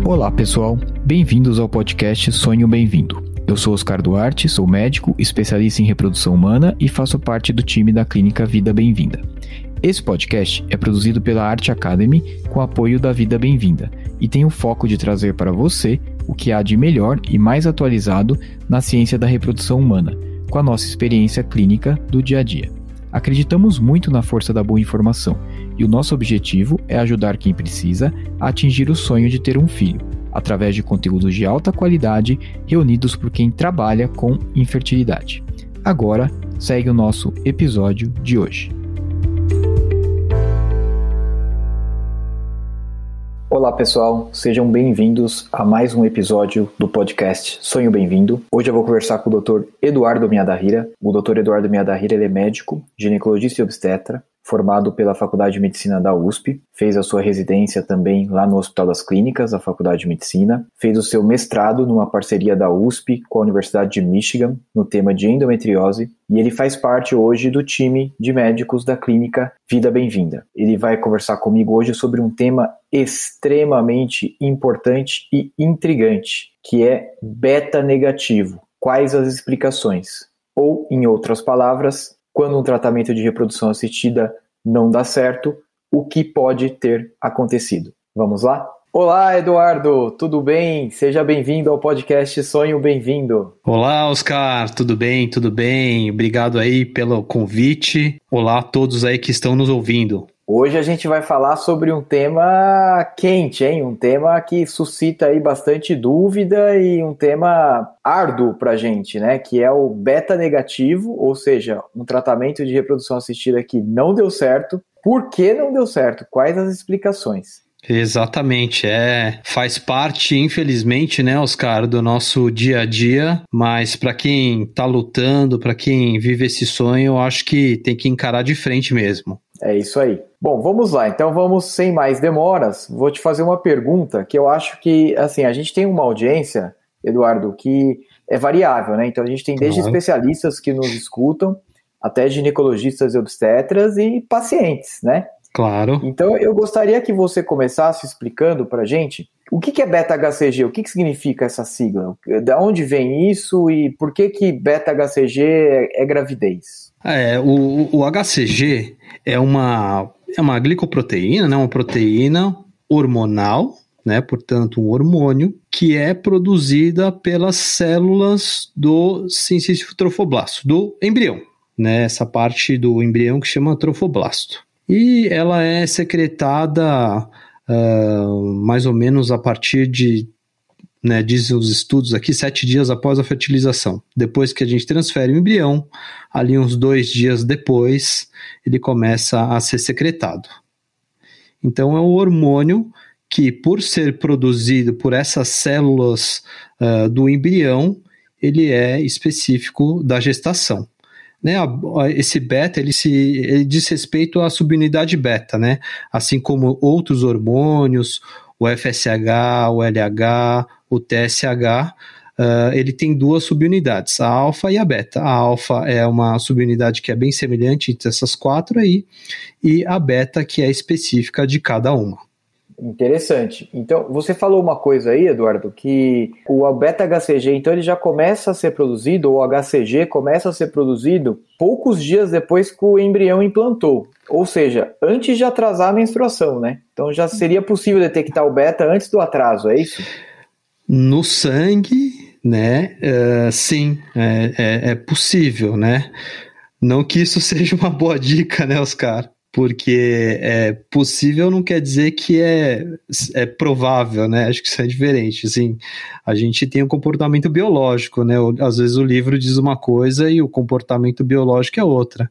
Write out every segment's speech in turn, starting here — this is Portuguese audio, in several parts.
Olá pessoal, bem-vindos ao podcast Sonho Bem-vindo. Eu sou Oscar Duarte, sou médico, especialista em reprodução humana e faço parte do time da Clínica Vida Bem-vinda. Esse podcast é produzido pela Arte Academy com apoio da Vida Bem-vinda e tem o foco de trazer para você o que há de melhor e mais atualizado na ciência da reprodução humana, com a nossa experiência clínica do dia a dia. Acreditamos muito na força da boa informação e o nosso objetivo é ajudar quem precisa a atingir o sonho de ter um filho, através de conteúdos de alta qualidade reunidos por quem trabalha com infertilidade. Agora, segue o nosso episódio de hoje. Olá pessoal, sejam bem-vindos a mais um episódio do podcast Sonho Bem-vindo. Hoje eu vou conversar com o Dr. Eduardo Miyadahira. O Dr. Eduardo Miyadahira ele é médico, ginecologista e obstetra, formado pela Faculdade de Medicina da USP, fez a sua residência também lá no Hospital das Clínicas, da Faculdade de Medicina, fez o seu mestrado numa parceria da USP com a Universidade de Michigan, no tema de endometriose, e ele faz parte hoje do time de médicos da Clínica Vida Bem-vinda. Ele vai conversar comigo hoje sobre um tema extremamente importante e intrigante, que é beta negativo. Quais as explicações? Ou, em outras palavras, quando um tratamento de reprodução assistida não dá certo, o que pode ter acontecido? Vamos lá? Olá, Eduardo, tudo bem? Seja bem-vindo ao podcast Sonho Bem-vindo. Olá, Oscar, tudo bem? Tudo bem? Obrigado aí pelo convite. Olá a todos aí que estão nos ouvindo. Hoje a gente vai falar sobre um tema quente, hein? Um tema que suscita aí bastante dúvida e um tema árduo pra gente, né? Que é o beta negativo, ou seja, um tratamento de reprodução assistida que não deu certo. Por que não deu certo? Quais as explicações? Exatamente, faz parte, infelizmente, né, Oscar, do nosso dia a dia, mas para quem está lutando, para quem vive esse sonho, eu acho que tem que encarar de frente mesmo. É isso aí. Bom, vamos lá, então vamos sem mais demoras, vou te fazer uma pergunta que eu acho que, assim, a gente tem uma audiência, Eduardo, que é variável, né, então a gente tem desde especialistas que nos escutam, até ginecologistas e obstetras e pacientes, né? Claro. Então, eu gostaria que você começasse explicando para a gente o que é beta-HCG, o que significa essa sigla, de onde vem isso e por que beta-HCG é gravidez? O HCG é uma glicoproteína, né, uma proteína hormonal, né, portanto um hormônio, que é produzida pelas células do sincício trofoblasto, do embrião, né, essa parte do embrião que chama trofoblasto. E ela é secretada mais ou menos a partir de, né, dizem os estudos aqui, 7 dias após a fertilização. Depois que a gente transfere o embrião, ali uns 2 dias depois, ele começa a ser secretado. Então é um hormônio que, por ser produzido por essas células do embrião, ele é específico da gestação. Né, esse beta ele diz respeito à subunidade beta, né? Assim como outros hormônios, o FSH, o LH, o TSH, ele tem 2 subunidades, a alfa e a beta. A alfa é uma subunidade que é bem semelhante entre essas 4 aí, e a beta que é específica de cada uma. Interessante. Então, você falou uma coisa aí, Eduardo, que o beta-HCG, então ele já começa a ser produzido, ou o HCG começa a ser produzido poucos dias depois que o embrião implantou. Ou seja, antes de atrasar a menstruação, né? Então já seria possível detectar o beta antes do atraso, é isso? No sangue, né? Sim, é possível, né? Não que isso seja uma boa dica, né, Oscar? Porque é possível não quer dizer que é provável, né? Acho que isso é diferente. Assim, a gente tem um comportamento biológico, né? Às vezes o livro diz uma coisa e o comportamento biológico é outra.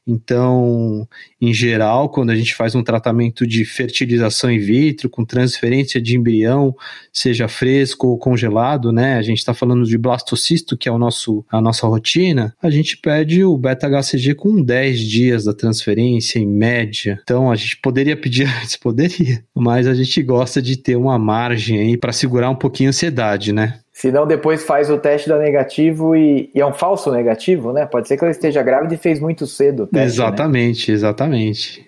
Então, em geral, quando a gente faz um tratamento de fertilização in vitro, com transferência de embrião, seja fresco ou congelado, né? A gente está falando de blastocisto, que é a nossa rotina, a gente pede o beta-HCG com 10 dias da transferência, em média. Então, a gente poderia pedir antes, poderia, mas a gente gosta de ter uma margem aí para segurar um pouquinho a ansiedade, né? Senão depois faz o teste da negativo e é um falso negativo, né? Pode ser que ela esteja grávida e fez muito cedo o teste, Exatamente, né? exatamente.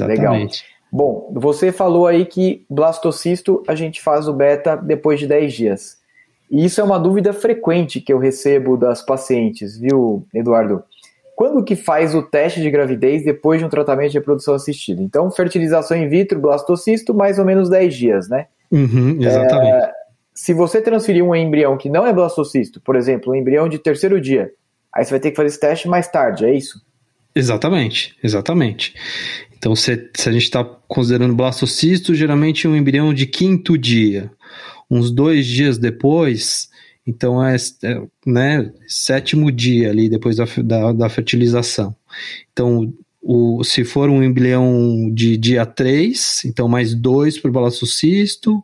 Legal. Bom, você falou aí que blastocisto a gente faz o beta depois de 10 dias. E isso é uma dúvida frequente que eu recebo das pacientes, viu, Eduardo? Quando que faz o teste de gravidez depois de um tratamento de reprodução assistida? Então, fertilização in vitro, blastocisto, mais ou menos 10 dias, né? Uhum, exatamente. Se você transferir um embrião que não é blastocisto, por exemplo, um embrião de terceiro dia, aí você vai ter que fazer esse teste mais tarde, é isso? Exatamente. Então, se a gente está considerando blastocisto, geralmente um embrião de quinto dia. Uns 2 dias depois, então né, sétimo dia ali, depois da fertilização. Então, se for um embrião de dia 3, então mais 2 para o blastocisto,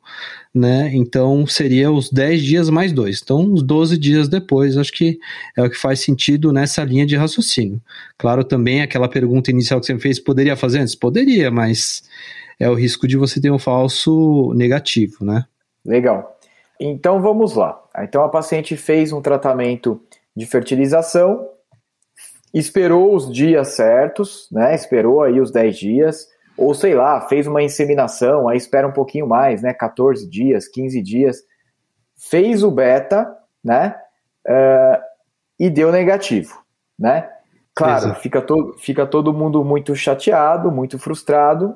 né? Então seria os 10 dias mais 2. Então, uns 12 dias depois, acho que é o que faz sentido nessa linha de raciocínio. Claro, também aquela pergunta inicial que você me fez, poderia fazer antes? Poderia, mas é o risco de você ter um falso negativo, né? Legal. Então vamos lá. Então a paciente fez um tratamento de fertilização, esperou os dias certos, né? Esperou aí os 10 dias, ou sei lá, fez uma inseminação, aí espera um pouquinho mais, né? 14 dias, 15 dias, fez o beta, né? E deu negativo, né? Claro, fica todo mundo muito chateado, muito frustrado,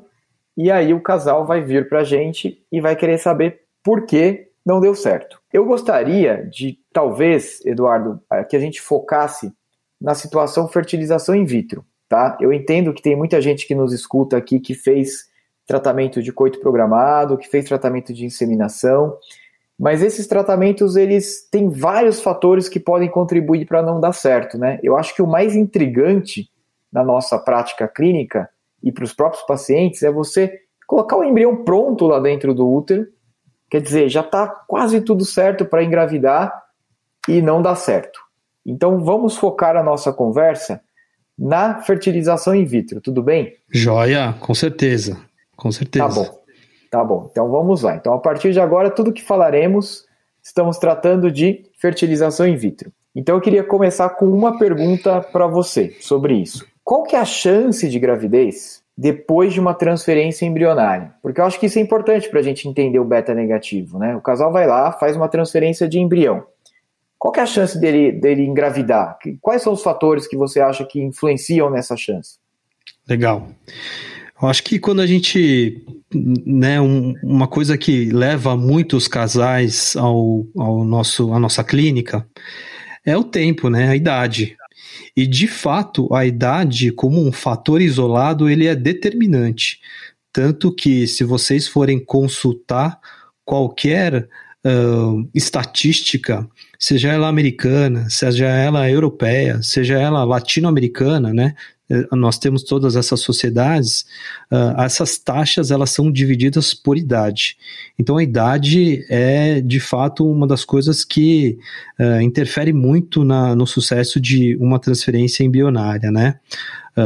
e aí o casal vai vir pra gente e vai querer saber por que não deu certo. Eu gostaria de, talvez, Eduardo, que a gente focasse na situação fertilização in vitro, tá? Eu entendo que tem muita gente que nos escuta aqui que fez tratamento de coito programado, que fez tratamento de inseminação, mas esses tratamentos, eles têm vários fatores que podem contribuir para não dar certo, né? Eu acho que o mais intrigante na nossa prática clínica e para os próprios pacientes é você colocar o embrião pronto lá dentro do útero. Quer dizer, já está quase tudo certo para engravidar e não dá certo. Então vamos focar a nossa conversa na fertilização in vitro, tudo bem? Joia, com certeza. Tá bom. Então vamos lá. Então a partir de agora, tudo que falaremos, estamos tratando de fertilização in vitro. Então eu queria começar com uma pergunta para você sobre isso. Qual que é a chance de gravidez depois de uma transferência embrionária? Porque eu acho que isso é importante para a gente entender o beta negativo, né? O casal vai lá, faz uma transferência de embrião. Qual que é a chance dele engravidar? Quais são os fatores que você acha que influenciam nessa chance? Legal. Eu acho que quando a gente, né, uma coisa que leva muitos casais à nossa clínica é o tempo, né, a idade. E, de fato, a idade, como um fator isolado, ele é determinante. Tanto que, se vocês forem consultar qualquer estatística, seja ela americana, seja ela europeia, seja ela latino-americana, né? Nós temos todas essas sociedades, essas taxas elas são divididas por idade. Então a idade é de fato uma das coisas que interfere muito no sucesso de uma transferência embrionária, né?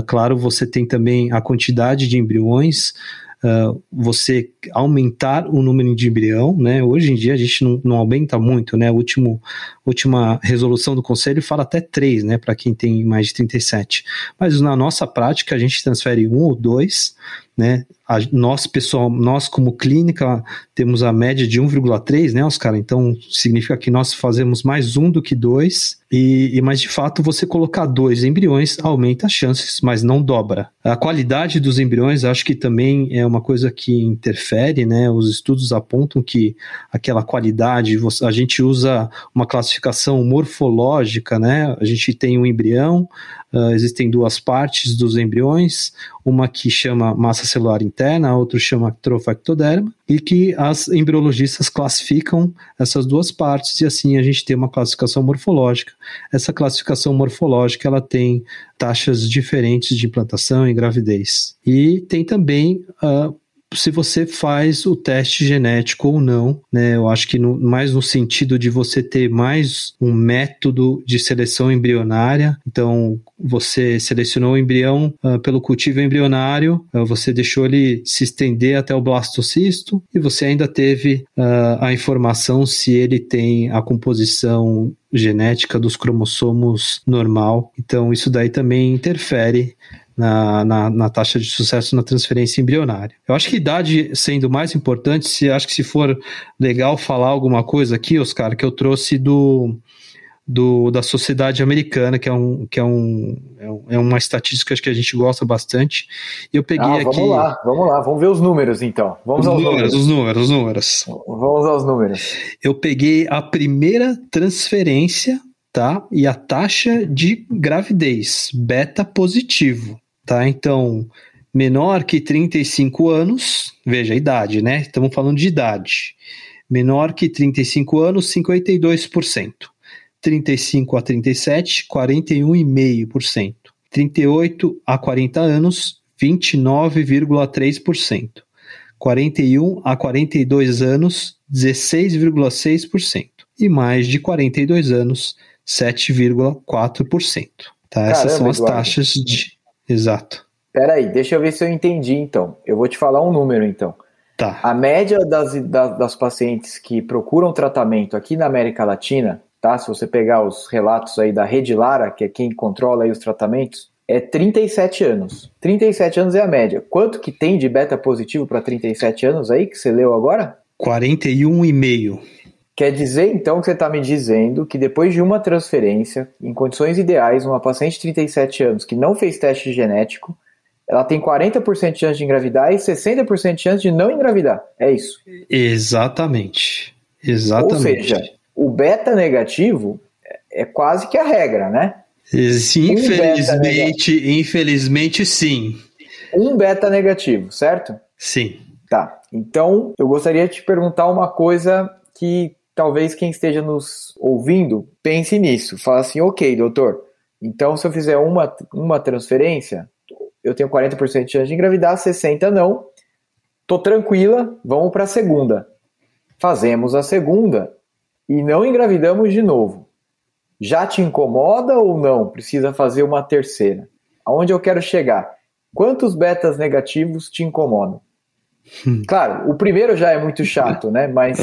Claro, você tem também a quantidade de embriões, você aumentar o número de embrião, né? Hoje em dia a gente não aumenta muito, né? A última resolução do conselho fala até 3, né? Para quem tem mais de 37. Mas na nossa prática a gente transfere 1 ou 2, né? Nós como clínica temos a média de 1,3, né, Oscar? Então significa que nós fazemos mais 1 do que 2, mas de fato você colocar 2 embriões aumenta as chances, mas não dobra. A qualidade dos embriões acho que também é uma coisa que interfere, né? Os estudos apontam que aquela qualidade, a gente usa uma classificação morfológica, né? A gente tem um embrião, existem 2 partes dos embriões, uma que chama massa celular interna, a outra chama trofectoderma, e que as embriologistas classificam essas 2 partes e assim a gente tem uma classificação morfológica. Essa classificação morfológica ela tem taxas diferentes de implantação e gravidez. E tem também se você faz o teste genético ou não, né? Eu acho que mais no sentido de você ter mais um método de seleção embrionária. Então, você selecionou o embrião pelo cultivo embrionário, você deixou ele se estender até o blastocisto e você ainda teve a informação se ele tem a composição genética dos cromossomos normal. Então, isso daí também interfere na taxa de sucesso na transferência embrionária. Eu acho que idade sendo mais importante, acho que se for legal falar alguma coisa aqui, Oscar, que eu trouxe da Sociedade Americana, que é uma estatística que a gente gosta bastante. Eu peguei vamos aqui... Vamos lá, vamos ver os números então. Vamos aos números. Os números. Vamos aos números. Eu peguei a primeira transferência, tá? E a taxa de gravidez, beta positivo, tá? Então, menor que 35 anos, veja a idade, né? Estamos falando de idade. Menor que 35 anos, 52%. 35 a 37, 41,5%. 38 a 40 anos, 29,3%. 41 a 42 anos, 16,6%. E mais de 42 anos, 7,4%. Tá? Essas são as taxas de... Exato. Peraí, deixa eu ver se eu entendi então. Eu vou te falar um número então. Tá. A média das pacientes que procuram tratamento aqui na América Latina, tá? Se você pegar os relatos aí da Rede Lara, que é quem controla aí os tratamentos, é 37 anos. 37 anos é a média. Quanto que tem de beta positivo para 37 anos aí, que você leu agora? 41,5. Quer dizer, então, que você está me dizendo que depois de uma transferência, em condições ideais, uma paciente de 37 anos que não fez teste genético, ela tem 40% de chance de engravidar e 60% de chance de não engravidar. É isso? Exatamente. Ou seja, o beta negativo é quase que a regra, né? Infelizmente sim. Um beta negativo, certo? Sim. Tá. Então, eu gostaria de te perguntar uma coisa que talvez quem esteja nos ouvindo pense nisso. Fala assim, ok, doutor, então se eu fizer uma transferência, eu tenho 40% de chance de engravidar, 60% não, tô tranquila, vamos para a segunda. Fazemos a segunda e não engravidamos de novo. Já te incomoda ou não? Precisa fazer uma terceira. Aonde eu quero chegar? Quantos betas negativos te incomodam? Claro, o primeiro já é muito chato, né? Mas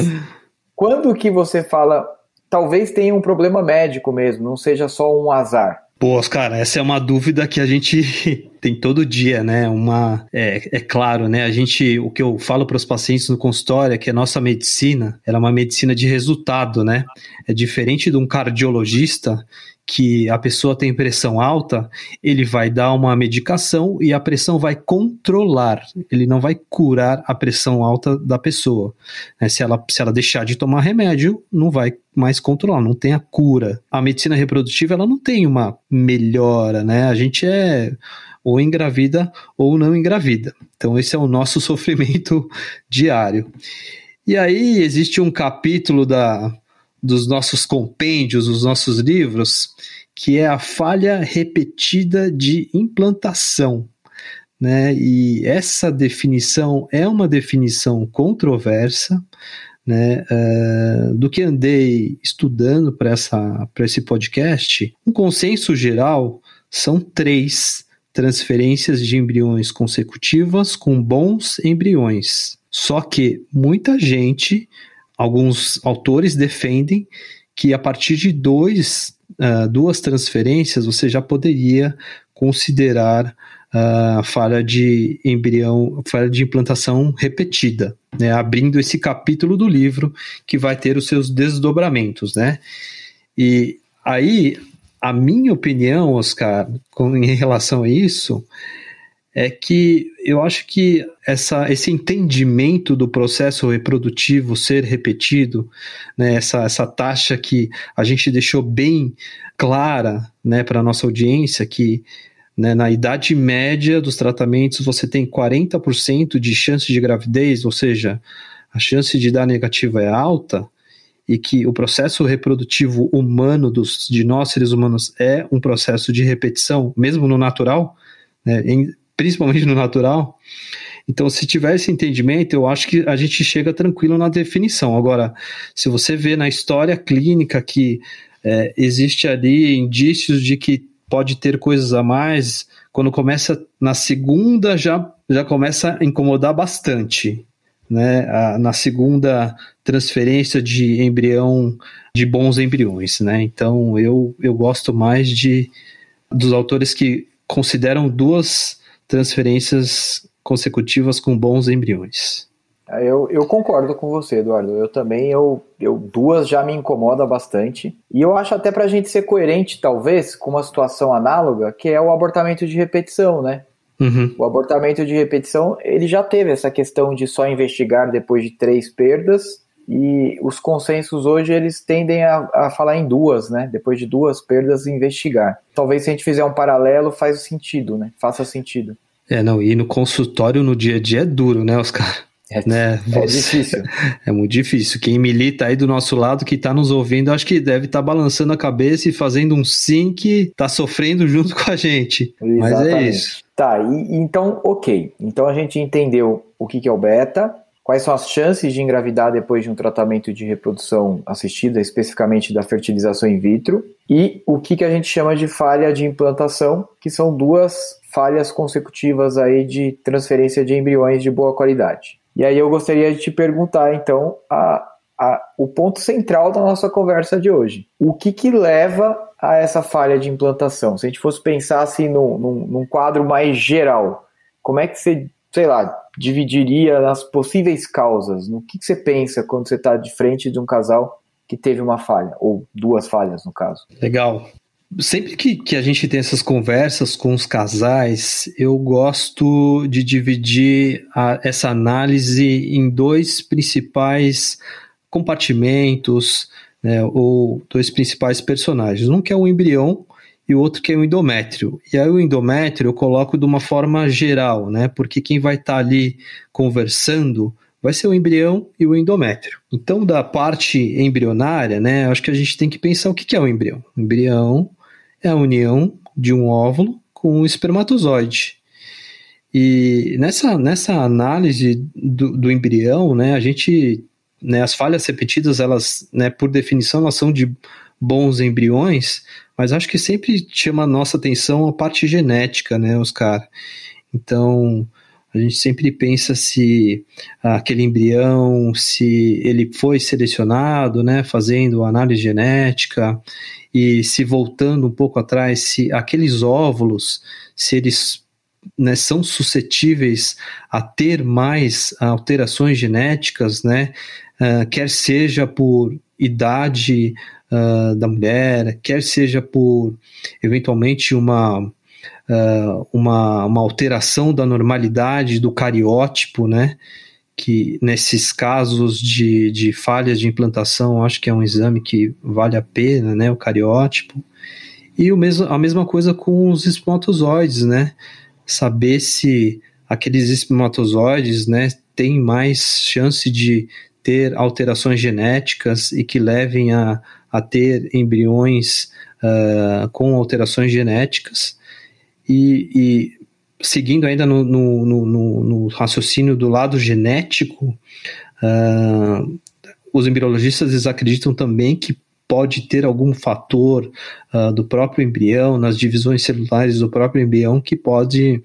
quando que você fala, talvez tenha um problema médico mesmo, não seja só um azar? Pô, Oscar, essa é uma dúvida que a gente tem todo dia, né? É claro, né? O que eu falo para os pacientes no consultório é que a nossa medicina, ela é uma medicina de resultado, né? É diferente de um cardiologista que a pessoa tem pressão alta, ele vai dar uma medicação e a pressão vai controlar, ele não vai curar a pressão alta da pessoa. Se ela deixar de tomar remédio, não vai mais controlar, não tem a cura. A medicina reprodutiva, ela não tem uma melhora, né? A gente ou engravida ou não engravida. Então esse é o nosso sofrimento diário. E aí existe um capítulo dos nossos compêndios, dos nossos livros, que é a falha repetida de implantação, né? E essa definição é uma definição controversa, né? Do que andei estudando para esse podcast, um consenso geral são 3 transferências de embriões consecutivas com bons embriões. Só que muita gente, alguns autores defendem que a partir de 2 transferências você já poderia considerar falha de implantação repetida, né? Abrindo esse capítulo do livro que vai ter os seus desdobramentos, né? E aí, a minha opinião, Oscar, em relação a isso, é que eu acho que esse entendimento do processo reprodutivo ser repetido, né, essa taxa que a gente deixou bem clara, né, para a nossa audiência, que, né, na idade média dos tratamentos você tem 40% de chance de gravidez, ou seja, a chance de dar negativa é alta, e que o processo reprodutivo humano de nós seres humanos é um processo de repetição, mesmo no natural, né, principalmente no natural. Então, se tiver esse entendimento, eu acho que a gente chega tranquilo na definição. Agora, se você vê na história clínica que existe ali indícios de que pode ter coisas a mais, quando começa na segunda já começa a incomodar bastante, né? Na segunda transferência de embrião, de bons embriões, né? Então, eu gosto mais dos autores que consideram 2 transferências consecutivas com bons embriões. Eu concordo com você, Eduardo. Eu também, 2 já me incomoda bastante. E eu acho até pra gente ser coerente, talvez, com uma situação análoga, que é o abortamento de repetição, né? Uhum. O abortamento de repetição, ele já teve essa questão de só investigar depois de 3 perdas, e os consensos hoje, eles tendem a falar em 2, né? Depois de 2 perdas, investigar. Talvez se a gente fizer um paralelo, faça sentido, né? E no consultório, no dia a dia, é duro, né, Oscar? É difícil. É muito difícil. Quem milita aí do nosso lado, que está nos ouvindo, acho que deve estar balançando a cabeça e fazendo um sim que está sofrendo junto com a gente. Exatamente. Mas é isso. Tá, então, ok. Então a gente entendeu o que é o beta, quais são as chances de engravidar depois de um tratamento de reprodução assistida, especificamente da fertilização in vitro, e o que a gente chama de falha de implantação, que são 2 falhas consecutivas aí de transferência de embriões de boa qualidade. E aí eu gostaria de te perguntar, então, o ponto central da nossa conversa de hoje. O que leva a essa falha de implantação? Se a gente fosse pensar assim num quadro mais geral, como é que você, sei lá, dividiria as possíveis causas? No que você pensa quando você está de frente de um casal que teve uma falha, ou 2 falhas no caso? Legal. Sempre que a gente tem essas conversas com os casais, eu gosto de dividir essa análise em 2 principais compartimentos, né, ou 2 principais personagens. Um que é o embrião e o outro que é o endométrio. E aí o endométrio eu coloco de uma forma geral, né, porque quem vai estar ali conversando vai ser o embrião e o endométrio. Então, da parte embrionária, né, acho que a gente tem que pensar o que é o embrião. O embrião é a união de um óvulo com um espermatozoide. E nessa análise do embrião, né, a gente, né, as falhas repetidas, elas, né, por definição, elas são de bons embriões, mas acho que sempre chama a nossa atenção a parte genética, né, Oscar? Então, a gente sempre pensa se aquele embrião, se ele foi selecionado, né, fazendo análise genética, e se voltando um pouco atrás, se aqueles óvulos, se eles, né, são suscetíveis a ter mais alterações genéticas, né, quer seja por idade da mulher, quer seja por, eventualmente, uma alteração da normalidade do cariótipo, né, que nesses casos de falhas de implantação, acho que é um exame que vale a pena, né, o cariótipo. E a mesma coisa com os espermatozoides, né, saber se aqueles espermatozoides, né, têm mais chance de ter alterações genéticas e que levem a ter embriões com alterações genéticas. E seguindo ainda no raciocínio do lado genético, os embriologistas eles acreditam também que pode ter algum fator do próprio embrião, nas divisões celulares do próprio embrião, que pode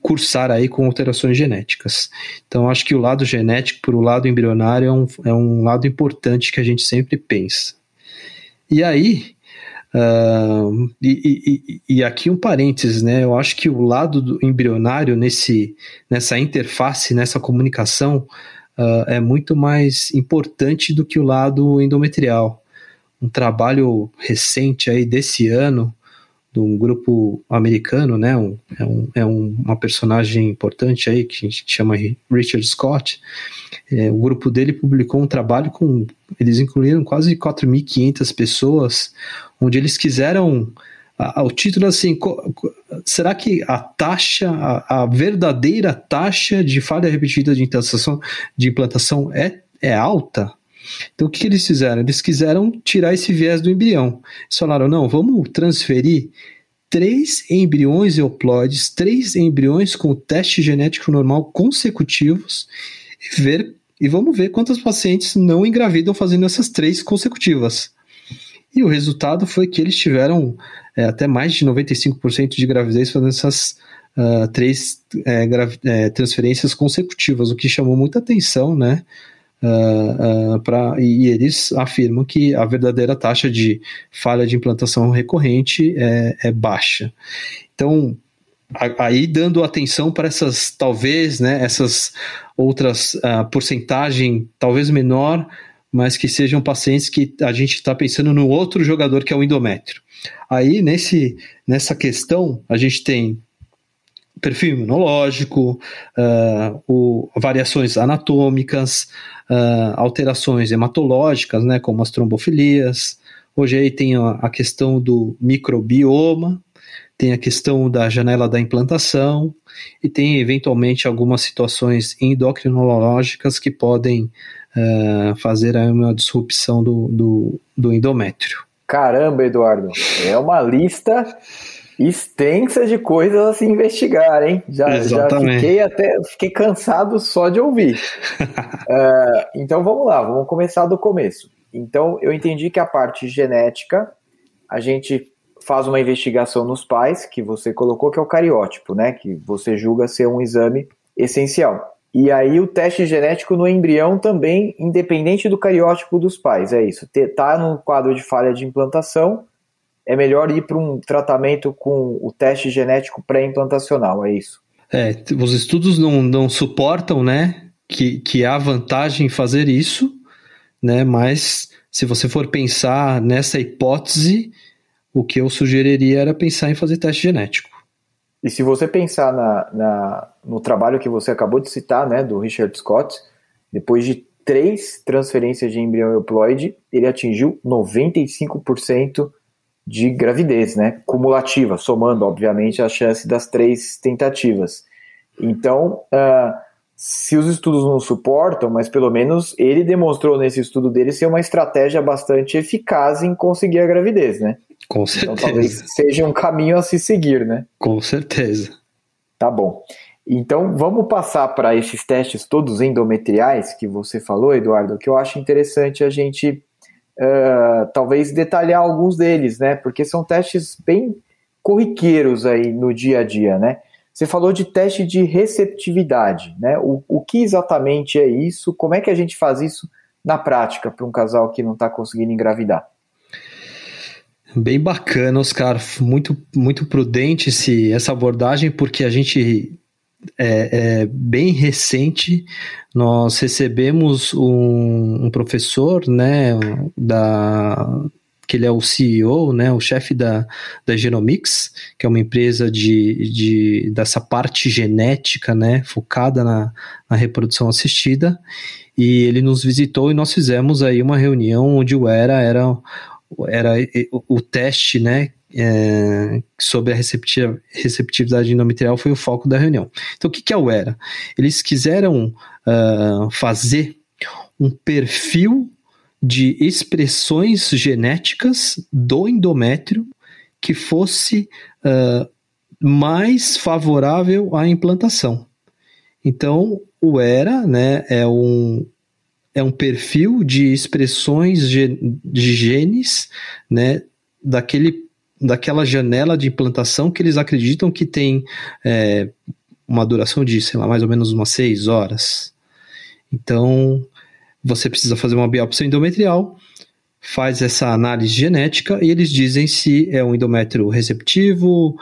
cursar aí com alterações genéticas. Então, acho que o lado genético para o lado embrionário é um lado importante que a gente sempre pensa. E aí, e aqui um parênteses, né? Eu acho que o lado do embrionário nessa interface, nessa comunicação, é muito mais importante do que o lado endometrial. Um trabalho recente aí desse ano, de um grupo americano, né? Uma personagem importante aí que a gente chama Richard Scott. O grupo dele publicou um trabalho eles incluíram quase 4.500 pessoas, onde eles quiseram, o título assim, será que a verdadeira taxa de falha repetida de implantação é alta? Então o que eles fizeram? Eles quiseram tirar esse viés do embrião. Eles falaram, não, vamos transferir 3 embriões euploides, 3 embriões com teste genético normal consecutivos e vamos ver quantos pacientes não engravidam fazendo essas 3 consecutivas. E o resultado foi que eles tiveram até mais de 95% de gravidez fazendo essas 3 transferências consecutivas, o que chamou muita atenção, né, E eles afirmam que a verdadeira taxa de falha de implantação recorrente é baixa. Então, aí dando atenção para essas, talvez, né, essas outras porcentagem talvez menor, mas que sejam pacientes que a gente está pensando no outro jogador que é o endométrio. Aí, nessa questão, a gente tem perfil imunológico, variações anatômicas, alterações hematológicas, né, como as trombofilias. Hoje aí tem a questão do microbioma, tem a questão da janela da implantação e tem eventualmente algumas situações endocrinológicas que podem fazer aí uma disrupção do endométrio. Caramba, Eduardo, é uma lista extensa de coisas a se investigar, hein? Já fiquei cansado só de ouvir. Então vamos lá, vamos começar do começo. Então eu entendi que a parte genética, a gente faz uma investigação nos pais, que você colocou, que é o cariótipo, né? Que você julga ser um exame essencial. E aí o teste genético no embrião também, independente do cariótipo dos pais, é isso. Tá no quadro de falha de implantação, é melhor ir para um tratamento com o teste genético pré-implantacional, é isso? Os estudos não suportam, né, que há vantagem em fazer isso, né, mas se você for pensar nessa hipótese, o que eu sugeriria era pensar em fazer teste genético. E se você pensar no trabalho que você acabou de citar, né, do Richard Scott, depois de 3 transferências de embrião euploide, ele atingiu 95% de gravidez, né, cumulativa, somando, obviamente, a chance das 3 tentativas. Então, se os estudos não suportam, mas pelo menos ele demonstrou nesse estudo dele ser uma estratégia bastante eficaz em conseguir a gravidez, né? Com certeza. Então talvez seja um caminho a se seguir, né? Com certeza. Tá bom. Então vamos passar para esses testes todos endometriais que você falou, Eduardo, que eu acho interessante a gente talvez detalhar alguns deles, né? Porque são testes bem corriqueiros aí no dia a dia, né? Você falou de teste de receptividade, né? O que exatamente é isso? Como é que a gente faz isso na prática para um casal que não está conseguindo engravidar? Bem bacana, Oscar, muito, muito prudente essa abordagem, porque a gente é bem recente, nós recebemos um professor, né, que ele é o CEO, né, o chefe da Genomics, que é uma empresa dessa parte genética, né, focada na reprodução assistida, e ele nos visitou e nós fizemos aí uma reunião onde o era o teste, né, sobre a receptividade endometrial foi o foco da reunião. Então, o que é o ERA? Eles quiseram fazer um perfil de expressões genéticas do endométrio que fosse mais favorável à implantação. Então, o ERA, né, é um perfil de expressões de genes, né, daquela janela de implantação que eles acreditam que tem uma duração de, sei lá, mais ou menos umas 6 horas. Então, você precisa fazer uma biópsia endometrial, faz essa análise genética e eles dizem se é um endométrio receptivo,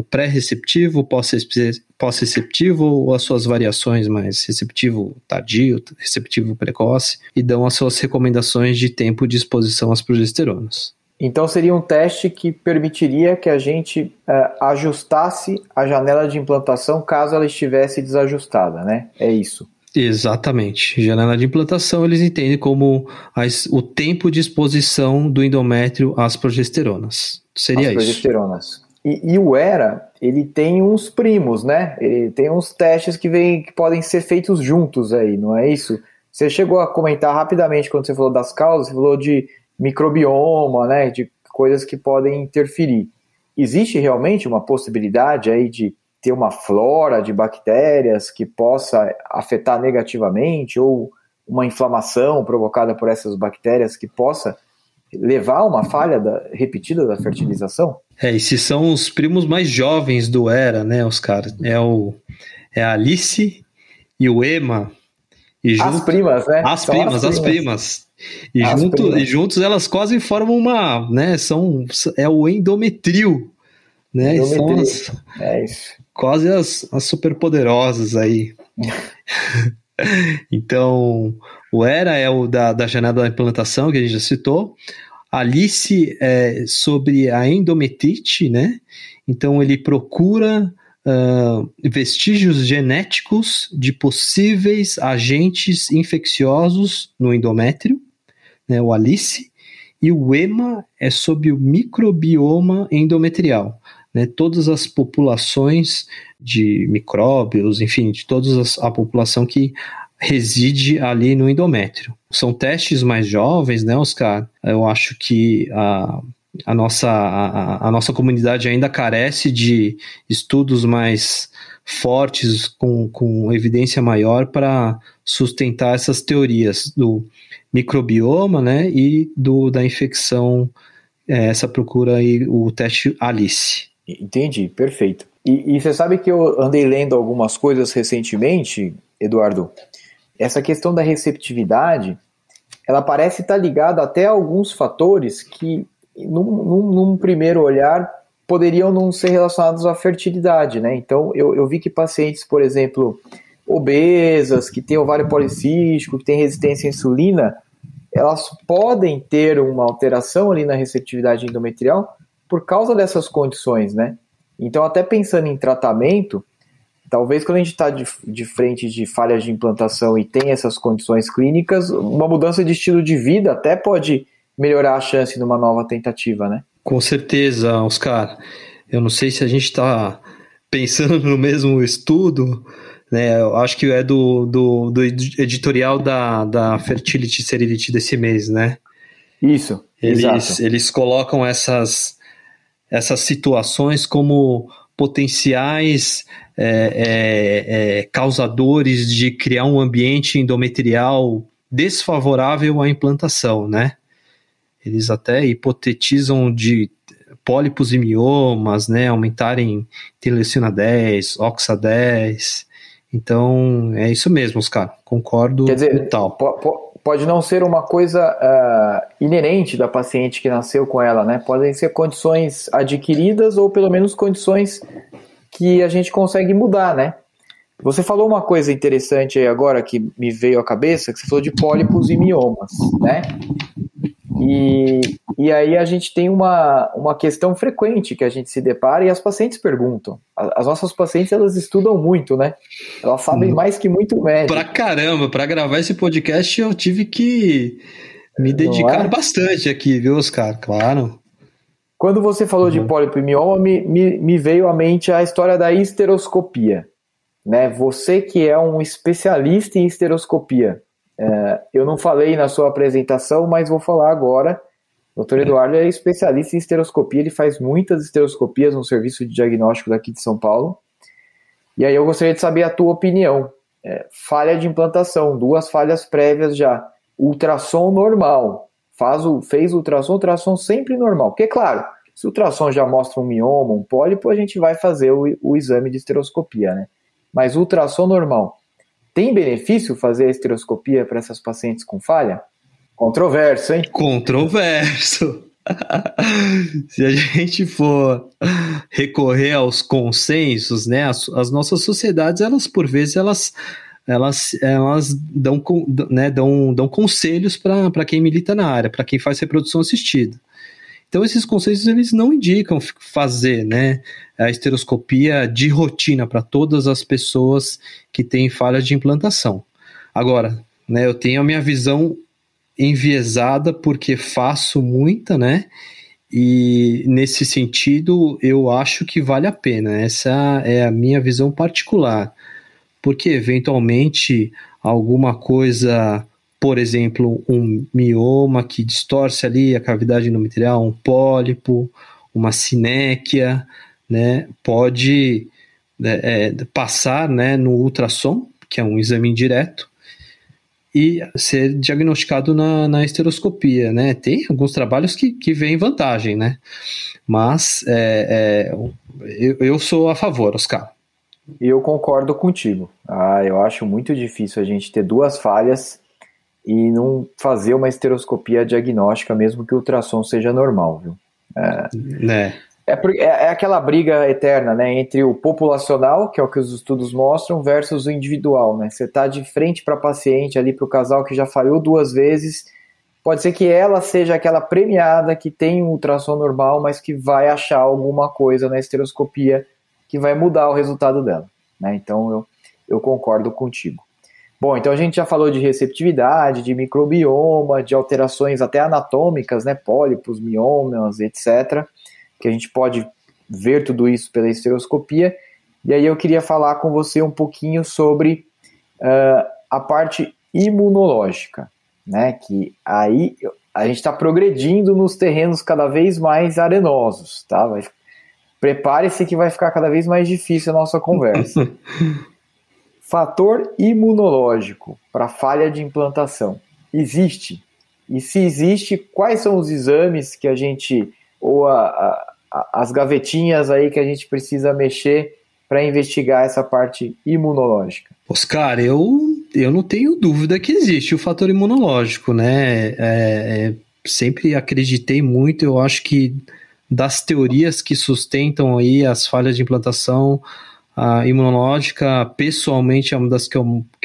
pré-receptivo, pós-receptivo ou as suas variações, mais receptivo tardio, receptivo precoce, e dão as suas recomendações de tempo de exposição às progesteronas. Então seria um teste que permitiria que a gente ajustasse a janela de implantação caso ela estivesse desajustada, né? É isso. Exatamente. Janela de implantação eles entendem como o tempo de exposição do endométrio às progesteronas. Seria isso. Progesteronas. E o ERA, ele tem uns primos, né? Ele tem uns testes que podem ser feitos juntos aí, não é isso? Você chegou a comentar rapidamente quando você falou das causas, você falou de microbioma, né? De coisas que podem interferir. Existe realmente uma possibilidade aí de ter uma flora de bactérias que possa afetar negativamente ou uma inflamação provocada por essas bactérias que possa levar a uma falha repetida da fertilização? Esses são os primos mais jovens do ERA, né, Oscar? É a Alice e o Emma. As primas, né? As primas. E juntos elas quase formam uma, né? É o endometril, né? Endometril. São É isso. quase as superpoderosas aí. Então, o Hera é o da janela da implantação, que a gente já citou. Alice é sobre a endometrite, né? Então, ele procura vestígios genéticos de possíveis agentes infecciosos no endométrio, né? O Alice. E o EMA é sobre o microbioma endometrial, né? Todas as populações de micróbios, enfim, de toda a população que reside ali no endométrio. São testes mais jovens, né, Oscar? Eu acho que a nossa comunidade ainda carece de estudos mais fortes, com evidência maior para sustentar essas teorias do microbioma, né, e da infecção, essa procura aí, o teste Alice. Entendi, perfeito. E você sabe que eu andei lendo algumas coisas recentemente, Eduardo. Essa questão da receptividade, ela parece estar ligada até a alguns fatores que, num primeiro olhar, poderiam não ser relacionados à fertilidade, né? Então, eu vi que pacientes, por exemplo, obesas, que têm ovário policístico, que têm resistência à insulina, elas podem ter uma alteração ali na receptividade endometrial por causa dessas condições, né? Então, até pensando em tratamento, talvez quando a gente está de frente de falhas de implantação e tem essas condições clínicas, uma mudança de estilo de vida até pode melhorar a chance numa nova tentativa, né? Com certeza, Oscar. Eu não sei se a gente está pensando no mesmo estudo, né? Eu acho que é do editorial da Fertility Sterility desse mês, né? Isso, exato. Eles colocam essas situações como potenciais causadores de criar um ambiente endometrial desfavorável à implantação, né? Eles até hipotetizam de pólipos e miomas, né, aumentarem interleucina 10, oxa 10. Então, é isso mesmo, Oscar. Concordo. Quer dizer, total. Pode não ser uma coisa inerente da paciente que nasceu com ela, né? Podem ser condições adquiridas ou pelo menos condições que a gente consegue mudar, né? Você falou uma coisa interessante aí agora que me veio à cabeça, que você falou de pólipos e miomas, né? E aí a gente tem uma questão frequente que a gente se depara e as pacientes perguntam. As nossas pacientes, elas estudam muito, né? Elas sabem mais que muito médico. Pra caramba, pra gravar esse podcast eu tive que me dedicar bastante aqui, viu, Oscar? Claro. Quando você falou de pólipo e mioma, me veio à mente a história da histeroscopia, né? Você que é um especialista em histeroscopia, eu não falei na sua apresentação, mas vou falar agora. O Dr. Eduardo é especialista em histeroscopia, ele faz muitas histeroscopias no serviço de diagnóstico daqui de São Paulo. E aí eu gostaria de saber a tua opinião. Falha de implantação, 2 falhas prévias já. Ultrassom normal. Fez ultrassom sempre normal. Porque, claro, se o ultrassom já mostra um mioma, um pólipo, a gente vai fazer o exame de histeroscopia, né? Mas ultrassom normal. Tem benefício fazer a histeroscopia para essas pacientes com falha? Controverso, hein? Controverso. Se a gente for recorrer aos consensos, né, as nossas sociedades, elas por vezes dão conselhos para quem milita na área, para quem faz reprodução assistida. Então esses conselhos eles não indicam fazer, né, a histeroscopia de rotina para todas as pessoas que têm falha de implantação. Agora, né, eu tenho a minha visão enviesada porque faço muita, né? E nesse sentido eu acho que vale a pena. Essa é a minha visão particular, porque eventualmente alguma coisa, por exemplo, um mioma que distorce ali a cavidade endometrial, um pólipo, uma sinéquia, né? Pode passar, né, no ultrassom, que é um exame indireto, e ser diagnosticado na histeroscopia, né? Tem alguns trabalhos que veem vantagem, né? Mas eu sou a favor, Oscar. E eu concordo contigo. Eu acho muito difícil a gente ter duas falhas e não fazer uma esteroscopia diagnóstica, mesmo que o ultrassom seja normal, viu? Né? É aquela briga eterna, né, entre o populacional, que é o que os estudos mostram, versus o individual, né? Você está de frente para paciente ali, para o casal que já falhou 2 vezes, pode ser que ela seja aquela premiada que tem um ultrassom normal, mas que vai achar alguma coisa na esteroscopia que vai mudar o resultado dela, né? Então eu concordo contigo. Bom, então a gente já falou de receptividade, de microbioma, de alterações até anatômicas, né? Pólipos, miomas, etc., que a gente pode ver tudo isso pela esteroscopia. E aí eu queria falar com você um pouquinho sobre a parte imunológica, né? Que aí a gente está progredindo nos terrenos cada vez mais arenosos, tá? Prepare-se que vai ficar cada vez mais difícil a nossa conversa. Fator imunológico para falha de implantação. Existe? E se existe, quais são os exames que a gente, ou as gavetinhas aí que a gente precisa mexer para investigar essa parte imunológica? Oscar, eu não tenho dúvida que existe o fator imunológico, né? Sempre acreditei muito, eu acho que das teorias que sustentam aí as falhas de implantação, a imunológica, pessoalmente, é uma das que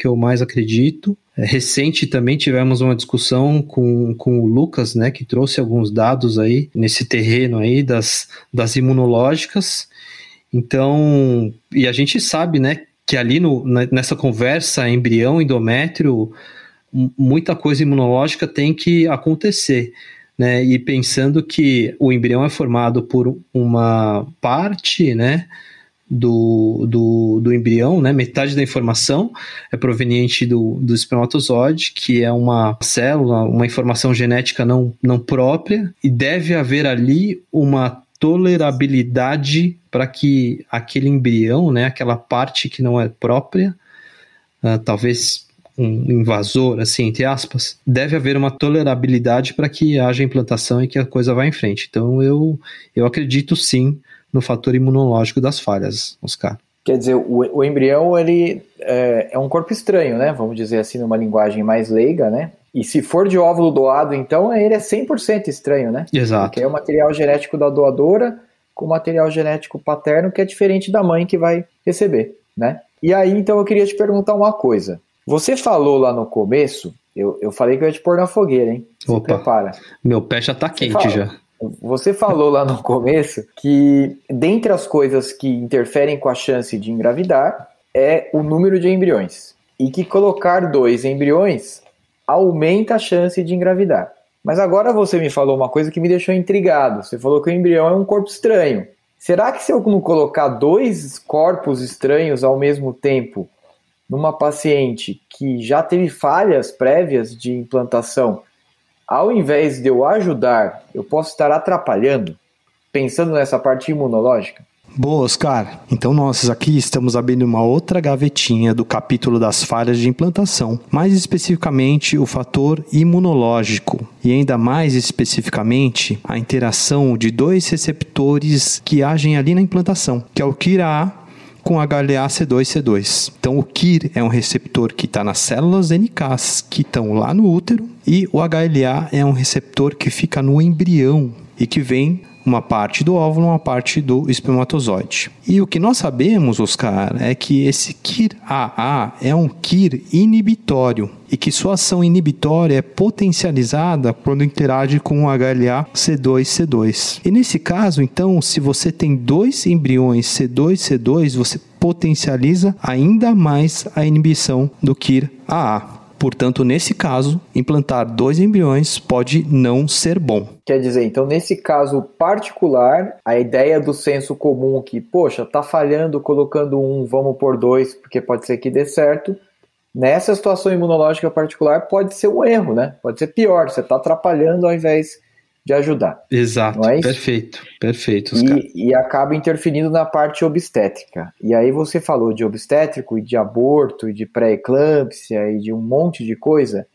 eu mais acredito. Recente também tivemos uma discussão com o Lucas, né, que trouxe alguns dados aí nesse terreno aí das imunológicas. Então, e a gente sabe, né, que ali nessa conversa embrião, endométrio, muita coisa imunológica tem que acontecer, né? E pensando que o embrião é formado por uma parte, né, do embrião, né? Metade da informação é proveniente do espermatozoide, que é uma célula, uma informação genética não própria, e deve haver ali uma tolerabilidade para que aquele embrião, né, aquela parte que não é própria, talvez um invasor, assim, entre aspas, deve haver uma tolerabilidade para que haja implantação e que a coisa vá em frente. Então eu acredito sim no fator imunológico das falhas, Oscar. Quer dizer, o embrião ele é um corpo estranho, né? Vamos dizer assim, numa linguagem mais leiga, né? E se for de óvulo doado, então ele é 100% estranho, né? Exato. Porque é o material genético da doadora com material genético paterno que é diferente da mãe que vai receber, né? E aí, então, eu queria te perguntar uma coisa. Você falou lá no começo, eu falei que eu ia te pôr na fogueira, hein? Se prepara. Meu pé já tá quente já. Você falou lá no começo que, dentre as coisas que interferem com a chance de engravidar, é o número de embriões. E que colocar 2 embriões aumenta a chance de engravidar. Mas agora você me falou uma coisa que me deixou intrigado. Você falou que o embrião é um corpo estranho. Será que se eu não colocar 2 corpos estranhos ao mesmo tempo numa paciente que já teve falhas prévias de implantação, ao invés de eu ajudar, eu posso estar atrapalhando? Pensando nessa parte imunológica? Boa, Oscar. Então nós aqui estamos abrindo uma outra gavetinha do capítulo das falhas de implantação, mais especificamente o fator imunológico e ainda mais especificamente a interação de 2 receptores que agem ali na implantação, que é o KIR-A com HLA-C2-C2. Então o KIR é um receptor que está nas células NKs que estão lá no útero e o HLA é um receptor que fica no embrião e que vem uma parte do óvulo, uma parte do espermatozoide. E o que nós sabemos, Oscar, é que esse KIR-AA é um KIR inibitório e que sua ação inibitória é potencializada quando interage com o HLA-C2-C2. E nesse caso, então, se você tem 2 embriões C2-C2, você potencializa ainda mais a inibição do KIR-AA. Portanto, nesse caso, implantar 2 embriões pode não ser bom. Quer dizer, então, nesse caso particular, a ideia do senso comum que, poxa, tá falhando colocando 1, vamos por 2, porque pode ser que dê certo, nessa situação imunológica particular pode ser um erro, né? Pode ser pior, você tá atrapalhando ao invés de ajudar. Exato, não é isso? Perfeito. Oscar. E acaba interferindo na parte obstétrica. E aí você falou de obstétrico e de aborto e de pré-eclâmpsia e de um monte de coisa.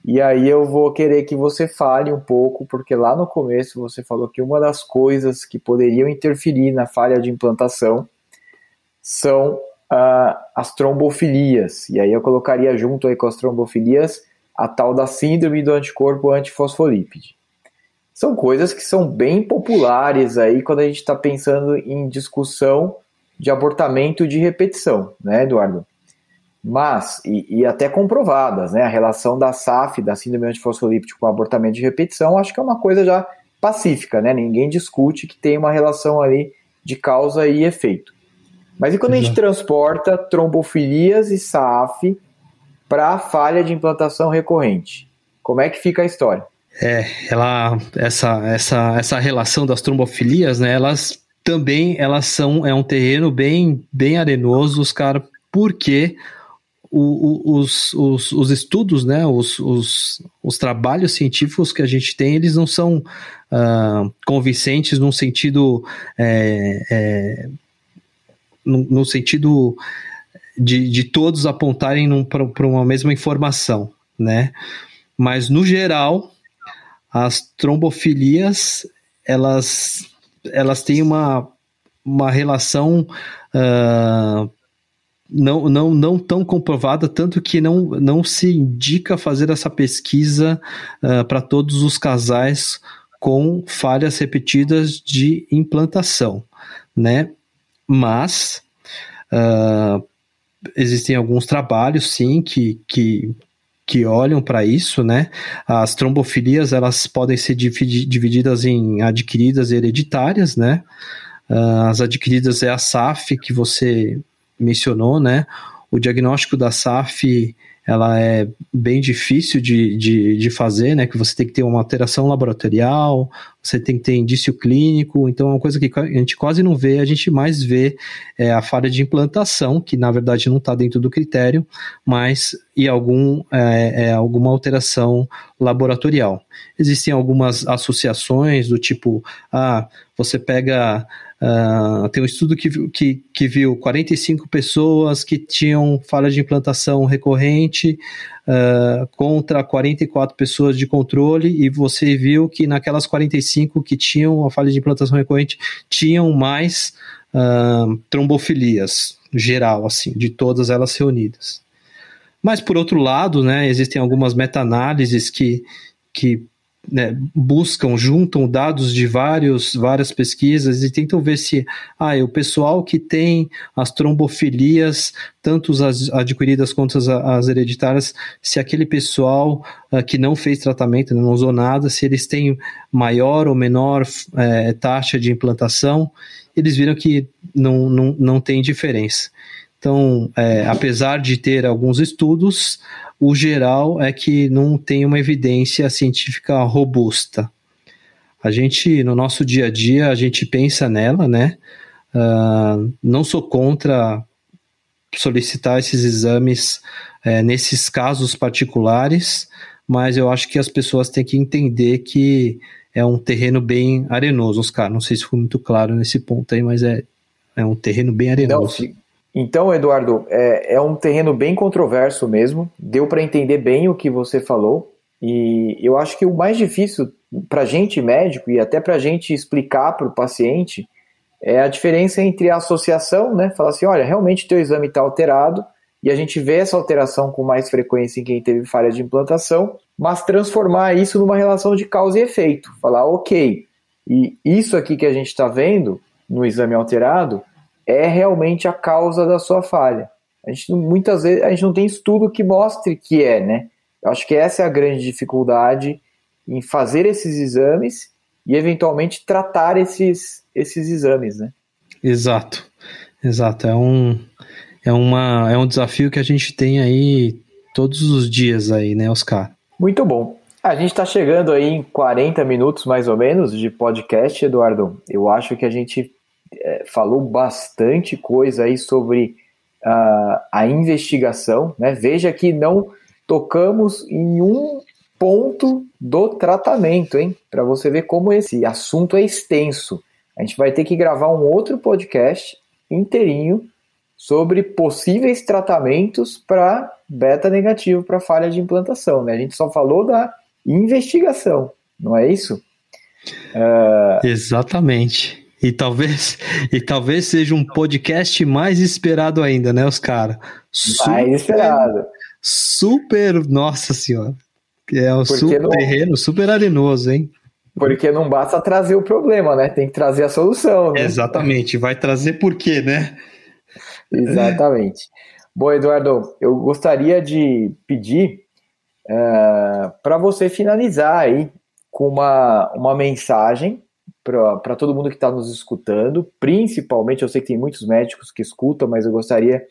E aí eu vou querer que você fale um pouco, porque lá no começo você falou que uma das coisas que poderiam interferir na falha de implantação são as trombofilias, e aí eu colocaria junto aí com as trombofilias a tal da síndrome do anticorpo antifosfolípide. São coisas que são bem populares aí quando a gente está pensando em discussão de abortamento de repetição, né, Eduardo? Mas, e até comprovadas, né, a relação da SAF, da síndrome antifosfolípide, com abortamento de repetição, acho que é uma coisa já pacífica, né? Ninguém discute que tem uma relação ali de causa e efeito. Mas e quando a gente transporta trombofilias e SAF para falha de implantação recorrente? Como é que fica a história? Essa relação das trombofilias, né, elas são, é um terreno bem arenoso, os caras, porque os estudos, né, os trabalhos científicos que a gente tem, eles não são convincentes no sentido no sentido de todos apontarem para uma mesma informação, né? Mas no geral as trombofilias elas têm uma relação não tão comprovada, tanto que não se indica fazer essa pesquisa para todos os casais com falhas repetidas de implantação, né? Mas existem alguns trabalhos, sim, que olham para isso, né? As trombofilias, elas podem ser divididas em adquiridas e hereditárias, né? As adquiridas é a SAF, que você mencionou, né? O diagnóstico da SAF, ela é bem difícil de fazer, né? Que você tem que ter uma alteração laboratorial, você tem que ter indício clínico, então é uma coisa que a gente quase não vê, a gente mais vê a falha de implantação, que na verdade não está dentro do critério, mas alguma alteração laboratorial. Existem algumas associações do tipo, você pega... tem um estudo que viu 45 pessoas que tinham falha de implantação recorrente contra 44 pessoas de controle, e você viu que naquelas 45 que tinham a falha de implantação recorrente tinham mais trombofilias, geral, assim, de todas elas reunidas. Mas, por outro lado, né, existem algumas meta-análises que né, juntam dados de várias pesquisas e tentam ver se o pessoal que tem as trombofilias, tanto as adquiridas quanto as hereditárias, se aquele pessoal que não fez tratamento, não usou nada, se eles têm maior ou menor taxa de implantação, eles viram que não tem diferença. Então, apesar de ter alguns estudos, o geral é que não tem uma evidência científica robusta. A gente, no nosso dia a dia, a gente pensa nela, né? Não sou contra solicitar esses exames nesses casos particulares, mas eu acho que as pessoas têm que entender que é um terreno bem arenoso, Oscar. Não sei se foi muito claro nesse ponto aí, mas é um terreno bem arenoso. Não, então, Eduardo, é um terreno bem controverso mesmo, deu para entender bem o que você falou, e eu acho que o mais difícil para a gente médico e até para a gente explicar para o paciente é a diferença entre a associação, né, falar assim, olha, realmente teu exame está alterado, e a gente vê essa alteração com mais frequência em quem teve falha de implantação, mas transformar isso numa relação de causa e efeito, falar, ok, e isso aqui que a gente está vendo no exame alterado é realmente a causa da sua falha. Muitas vezes a gente não tem estudo que mostre que né? Eu acho que essa é a grande dificuldade em fazer esses exames e eventualmente tratar esses exames, né? Exato. É um desafio que a gente tem aí todos os dias aí, né, Oscar? Muito bom. A gente está chegando aí em 40 minutos mais ou menos de podcast, Eduardo. Eu acho que a gente falou bastante coisa aí sobre a investigação, né? Veja que não tocamos em um ponto do tratamento, hein? Para você ver como esse assunto é extenso. A gente vai ter que gravar um outro podcast inteirinho sobre possíveis tratamentos para beta negativo, para falha de implantação, né? A gente só falou da investigação, não é isso? Exatamente. E talvez seja um podcast mais esperado ainda, né, os caras? Mais esperado. Super, nossa senhora. É um terreno super arenoso, hein? Porque não basta trazer o problema, né? Tem que trazer a solução, né? Exatamente. Vai trazer por quê, né? Exatamente. Bom, Eduardo, eu gostaria de pedir para você finalizar aí com uma mensagem para todo mundo que está nos escutando, principalmente, eu sei que tem muitos médicos que escutam, mas eu gostaria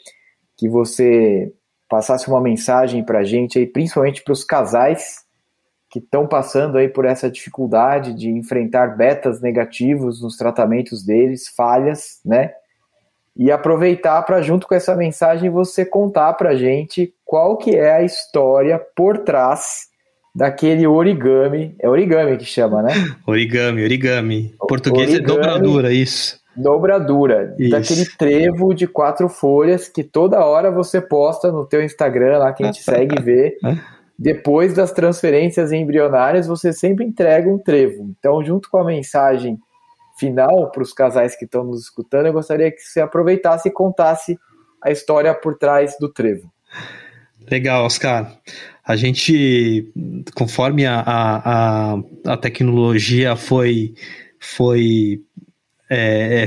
que você passasse uma mensagem para a gente aí, principalmente para os casais que estão passando aí por essa dificuldade de enfrentar betas negativos nos tratamentos deles, falhas, né? E aproveitar para, junto com essa mensagem, você contar para a gente qual que é a história por trás daquele origami. É origami que chama, né? Origami. Português origami, é dobradura, isso. Dobradura. Isso. Daquele trevo de 4 folhas que toda hora você posta no teu Instagram, lá que a gente segue e vê. Depois das transferências embrionárias, você sempre entrega um trevo. Então, junto com a mensagem final para os casais que estão nos escutando, eu gostaria que você aproveitasse e contasse a história por trás do trevo. Legal, Oscar. A gente, conforme a tecnologia foi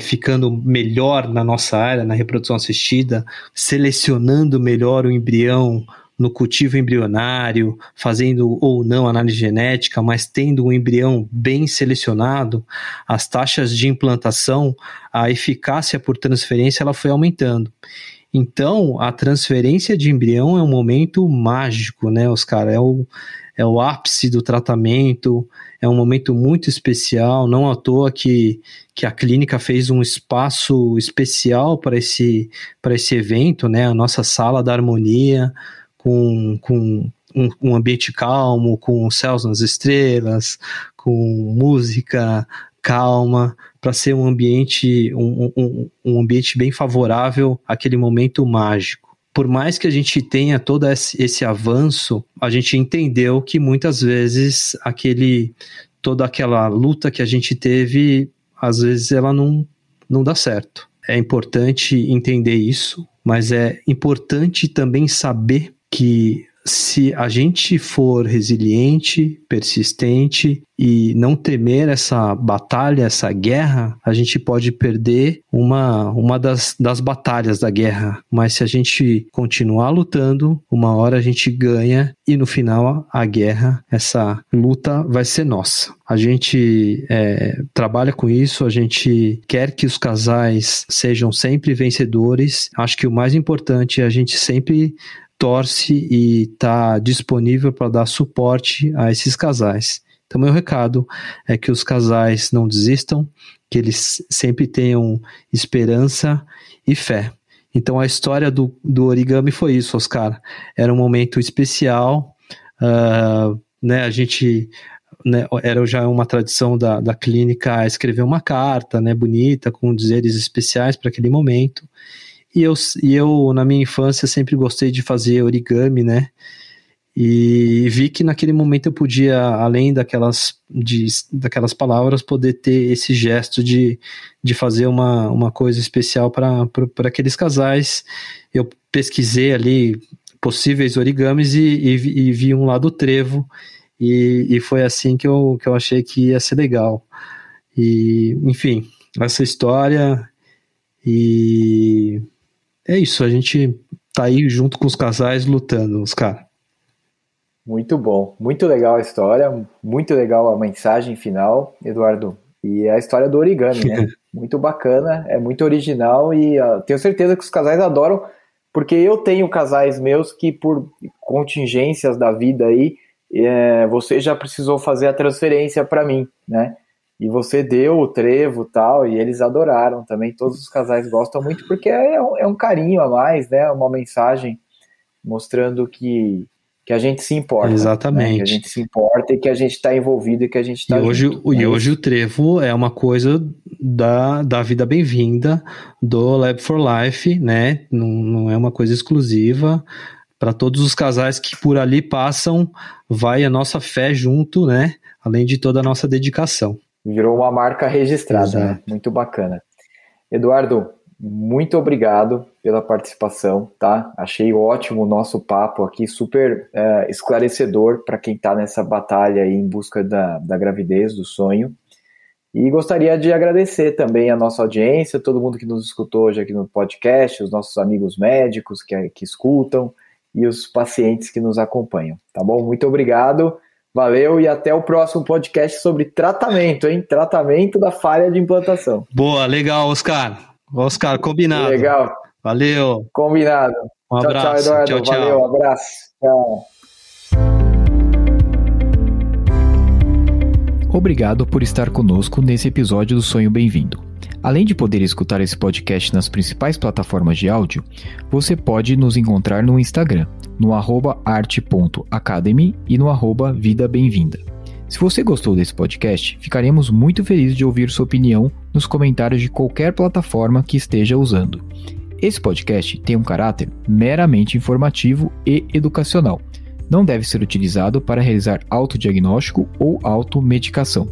ficando melhor na nossa área, na reprodução assistida, selecionando melhor o embrião no cultivo embrionário, fazendo ou não análise genética, mas tendo um embrião bem selecionado, as taxas de implantação, a eficácia por transferência, ela foi aumentando. Então, a transferência de embrião é um momento mágico, né, Oscar? É o ápice do tratamento, é um momento muito especial, não à toa que a clínica fez um espaço especial para esse evento, né? A nossa sala da harmonia, com um ambiente calmo, com céus nas estrelas, com música calma, para ser um ambiente bem favorável àquele momento mágico. Por mais que a gente tenha todo esse avanço, a gente entendeu que muitas vezes toda aquela luta que a gente teve, às vezes ela não dá certo. É importante entender isso, mas é importante também saber que se a gente for resiliente, persistente e não temer essa batalha, essa guerra, a gente pode perder uma das batalhas da guerra. Mas se a gente continuar lutando, uma hora a gente ganha e no final a guerra, essa luta vai ser nossa. A gente trabalha com isso, a gente quer que os casais sejam sempre vencedores. Acho que o mais importante é a gente sempre torce e está disponível para dar suporte a esses casais. Então, meu recado é que os casais não desistam, que eles sempre tenham esperança e fé. Então, a história do origami foi isso, Oscar. Era um momento especial, né? A gente, né, era já uma tradição da clínica escrever uma carta, né, bonita, com dizeres especiais para aquele momento. E eu, na minha infância, sempre gostei de fazer origami, né? E vi que naquele momento eu podia, além daquelas palavras, poder ter esse gesto de fazer uma coisa especial para aqueles casais. Eu pesquisei ali possíveis origamis e vi um lá do trevo. E foi assim que eu achei que ia ser legal. E, enfim, essa história e... É isso, a gente tá aí junto com os casais lutando, Oscar. Muito bom, muito legal a história, muito legal a mensagem final, Eduardo. E a história do origami, né? Muito bacana, é muito original e tenho certeza que os casais adoram, porque eu tenho casais meus que por contingências da vida aí, você já precisou fazer a transferência para mim, né? E você deu o trevo e tal, e eles adoraram também. Todos os casais gostam muito, porque é um carinho a mais, né? Uma mensagem mostrando que a gente se importa. Exatamente. Né? Que a gente se importa e que a gente está envolvido e que a gente está junto. E hoje o trevo é uma coisa da vida bem-vinda, do Lab for Life, né? Não é uma coisa exclusiva. Para todos os casais que por ali passam, vai a nossa fé junto, né? Além de toda a nossa dedicação. Virou uma marca registrada, né? Muito bacana. Eduardo, muito obrigado pela participação, tá? Achei ótimo o nosso papo aqui, super esclarecedor para quem está nessa batalha aí em busca da gravidez, do sonho. E gostaria de agradecer também a nossa audiência, todo mundo que nos escutou hoje aqui no podcast, os nossos amigos médicos que escutam e os pacientes que nos acompanham, tá bom? Muito obrigado, valeu e até o próximo podcast sobre tratamento, hein? Tratamento da falha de implantação. Boa, legal, Oscar. Oscar, combinado. Legal. Valeu. Combinado. Um abraço. Tchau, Eduardo. Tchau. Valeu, abraço. Tchau. Obrigado por estar conosco nesse episódio do Sonho Bem-vindo. Além de poder escutar esse podcast nas principais plataformas de áudio, você pode nos encontrar no Instagram, no @arte.academy e no @vida bem-vinda. Se você gostou desse podcast, ficaremos muito felizes de ouvir sua opinião nos comentários de qualquer plataforma que esteja usando. Esse podcast tem um caráter meramente informativo e educacional. Não deve ser utilizado para realizar autodiagnóstico ou automedicação.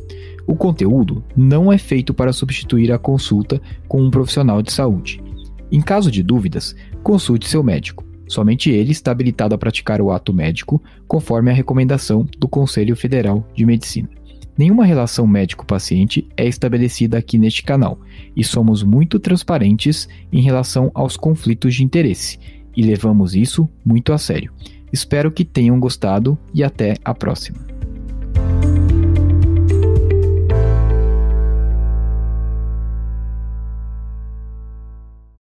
O conteúdo não é feito para substituir a consulta com um profissional de saúde. Em caso de dúvidas, consulte seu médico. Somente ele está habilitado a praticar o ato médico, conforme a recomendação do Conselho Federal de Medicina. Nenhuma relação médico-paciente é estabelecida aqui neste canal, e somos muito transparentes em relação aos conflitos de interesse, e levamos isso muito a sério. Espero que tenham gostado e até a próxima.